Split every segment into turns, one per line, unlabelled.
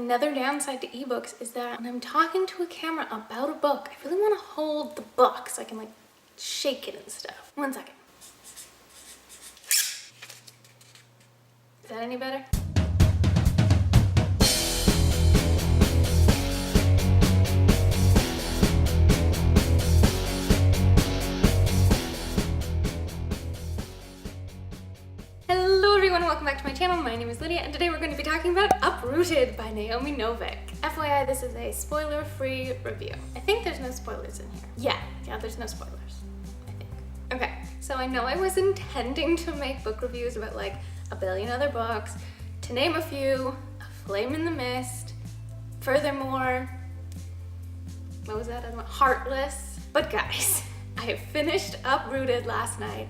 another downside to ebooks is that when I'm talking to a camera about a book, I really want to hold the book so I can like shake it and stuff. 1 second. Is that any better? Hello everyone, welcome back to my channel. My name is Lydia and today we're going to be talking about Uprooted by Naomi Novik. FYI, this is a spoiler-free review. I think there's no spoilers in here. Yeah, there's no spoilers, I think. Okay, so I know I was intending to make book reviews about like a billion other books. To name a few, A Flame in the Mist, Furthermore, what was that other one? Heartless. But guys, I finished Uprooted last night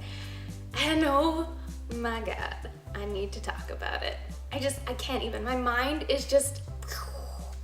and oh my god, I need to talk about it. I can't even. My mind is just...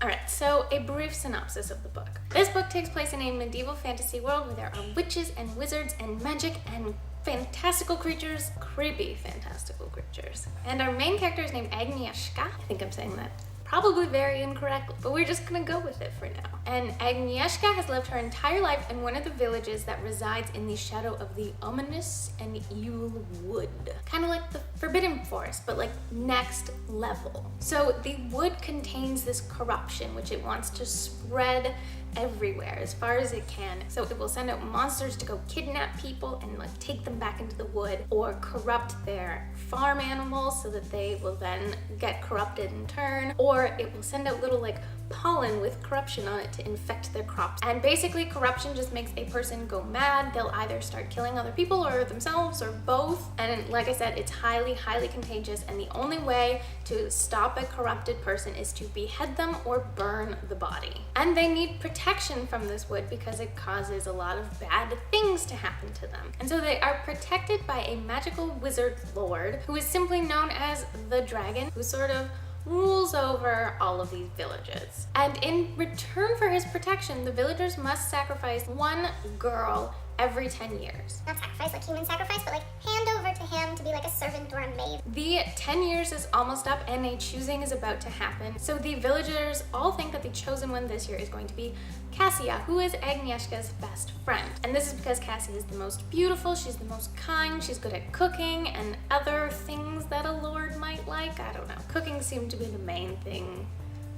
Alright, so a brief synopsis of the book. This book takes place in a medieval fantasy world where there are witches and wizards and magic and fantastical creatures, creepy fantastical creatures. And our main character is named Agnieszka. I think I'm saying that probably very incorrectly, but we're just gonna go with it for now. And Agnieszka has lived her entire life in one of the villages that resides in the shadow of the ominous and evil wood. Kind of like the Forbidden Forest, but like next level. So the wood contains this corruption, which it wants to spread everywhere as far as it can. So it will send out monsters to go kidnap people and like take them back into the wood, or corrupt their farm animals so that they will then get corrupted in turn, or it will send out little like pollen with corruption on it to infect their crops. And basically corruption just makes a person go mad. They'll either start killing other people or themselves or both. And like I said, it's highly contagious, and the only way to stop a corrupted person is to behead them or burn the body. And they need protection from this wood because it causes a lot of bad things to happen to them. And so they are protected by a magical wizard lord who is simply known as the dragon, who sort of rules over all of these villages. And in return for his protection, the villagers must sacrifice one girl every 10 years.
Not sacrifice like human sacrifice, but like hand over to him to be like a servant or a maid.
The 10 years is almost up and a choosing is about to happen. So the villagers all think that the chosen one this year is going to be Cassia, who is Agnieszka's best friend. And this is because Cassia is the most beautiful, she's the most kind, she's good at cooking and other things that a lord might like. I don't know. Cooking seemed to be the main thing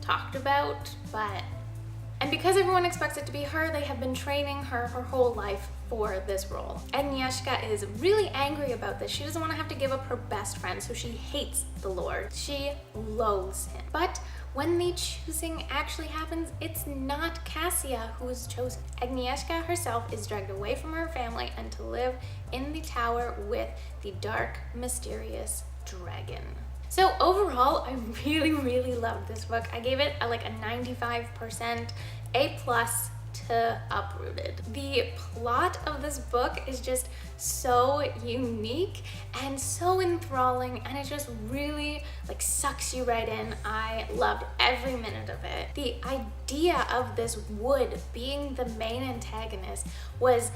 talked about, but... And because everyone expects it to be her, they have been training her whole life for this role. Agnieszka is really angry about this. She doesn't want to have to give up her best friend, so she hates the Lord. She loathes him. But when the choosing actually happens, it's not Cassia who is chosen. Agnieszka herself is dragged away from her family and to live in the tower with the dark, mysterious dragon. So overall, I really loved this book. I gave it a 95% A+ to Uprooted. The plot of this book is just so unique and so enthralling, and it just really sucks you right in. I loved every minute of it. The idea of this wood being the main antagonist was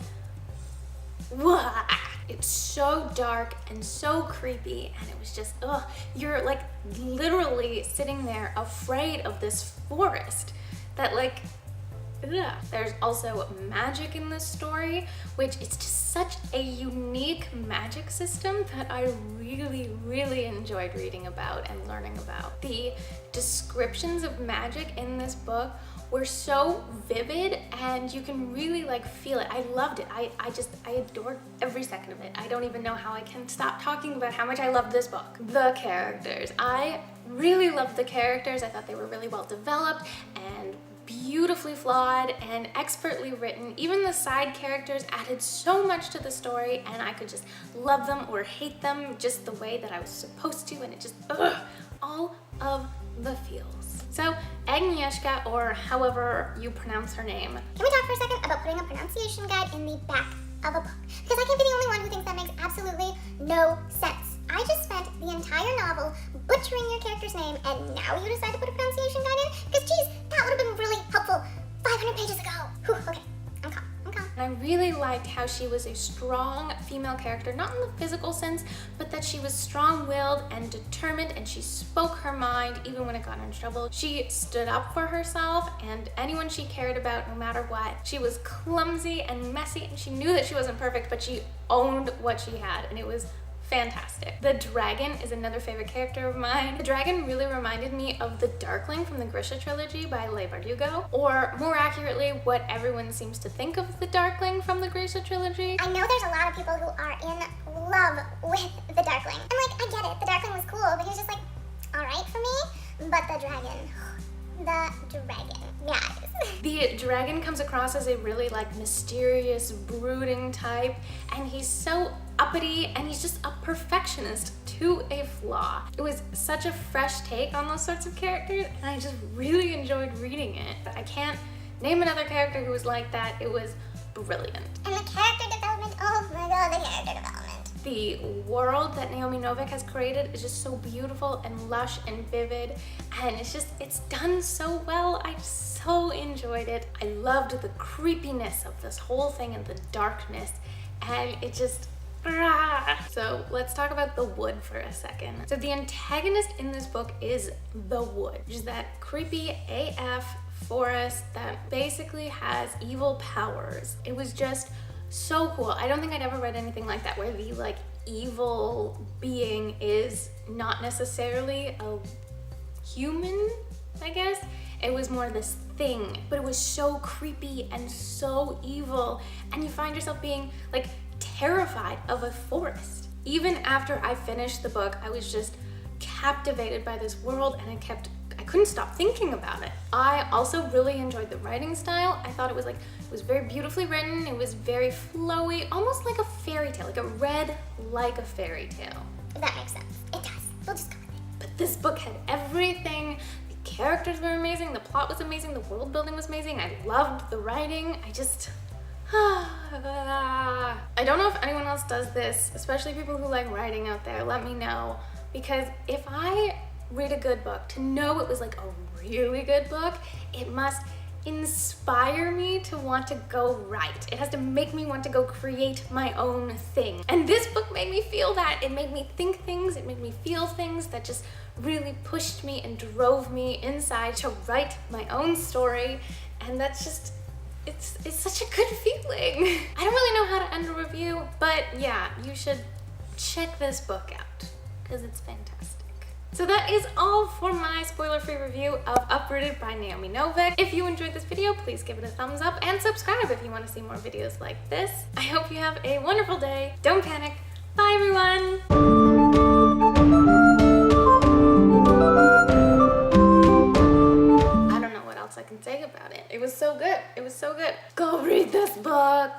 it's so dark and so creepy, and it was just you're literally sitting there afraid of this forest that There's also magic in this story, which is just such a unique magic system that I really enjoyed reading about and learning about. The descriptions of magic in this book were so vivid, and you can really feel it. I loved it. I adored every second of it. I don't even know how I can stop talking about how much I loved this book. The characters. I really loved the characters. I thought they were really well developed and beautifully flawed and expertly written. Even the side characters added so much to the story, and I could just love them or hate them just the way that I was supposed to, and it just, all of the feels. So Agnieszka, or however you pronounce her name.
Can we talk for a second about putting a pronunciation guide in the back of a book? Because I can't be the only one who thinks that makes absolutely no sense. I just spent the entire novel butchering your character's name, and now you decide to put a pronunciation guide in? Because geez, that would have been really helpful 500 pages ago. Whew, okay, I'm calm.
And I really liked how she was a strong female character, not in the physical sense, but that she was strong-willed and determined, and she spoke her mind even when it got in trouble. She stood up for herself and anyone she cared about, no matter what. She was clumsy and messy, and she knew that she wasn't perfect, but she owned what she had, and it was fantastic. The dragon is another favorite character of mine. The dragon really reminded me of the Darkling from the Grisha trilogy by Leigh Bardugo, or more accurately, what everyone seems to think of the Darkling from the Grisha trilogy.
I know there's a lot of people who are in love with the Darkling. And like, I get it, the Darkling was cool, but he was just like, alright for me. But the dragon, guys.
The dragon comes across as a really like mysterious, brooding type, and he's so uppity, and he's just a perfectionist to a flaw. It was such a fresh take on those sorts of characters, and I just really enjoyed reading it. I can't name another character who was like that. It was brilliant.
And the character development, oh my god, the character development.
The world that Naomi Novik has created is just so beautiful and lush and vivid, and it's done so well. I so enjoyed it. I loved the creepiness of this whole thing and the darkness, and it just, So let's talk about the Wood for a second. So the antagonist in this book is the Wood, which is that creepy AF forest that basically has evil powers. It was just so cool. I don't think I'd ever read anything like that, where the like evil being is not necessarily a human, I guess. It was more this thing, but it was so creepy and so evil, and you find yourself being like terrified of a forest. Even after I finished the book, I was just captivated by this world, and I couldn't stop thinking about it. I also really enjoyed the writing style. I thought it was very beautifully written. It was very flowy, almost like a fairy tale, like a read like a fairy tale.
If that makes sense. It does. We'll just go with it.
But this book had everything. The characters were amazing, the plot was amazing, the world building was amazing. I loved the writing. I don't know if anyone else does this, especially people who like writing out there. Let me know, because if I read a good book, to know it was like a really good book, it must inspire me to want to go write. It has to make me want to go create my own thing. And this book made me feel that. It made me think things, it made me feel things that just really pushed me and drove me inside to write my own story. And that's just, it's such a good feeling. I don't really know how to end a review, but yeah, you should check this book out because it's fantastic. So that is all for my spoiler-free review of Uprooted by Naomi Novik. If you enjoyed this video, please give it a thumbs up and subscribe if you want to see more videos like this. I hope you have a wonderful day. Don't panic. Bye, everyone. I don't know what else I can say about it. It was so good. It was so good. Go read this book.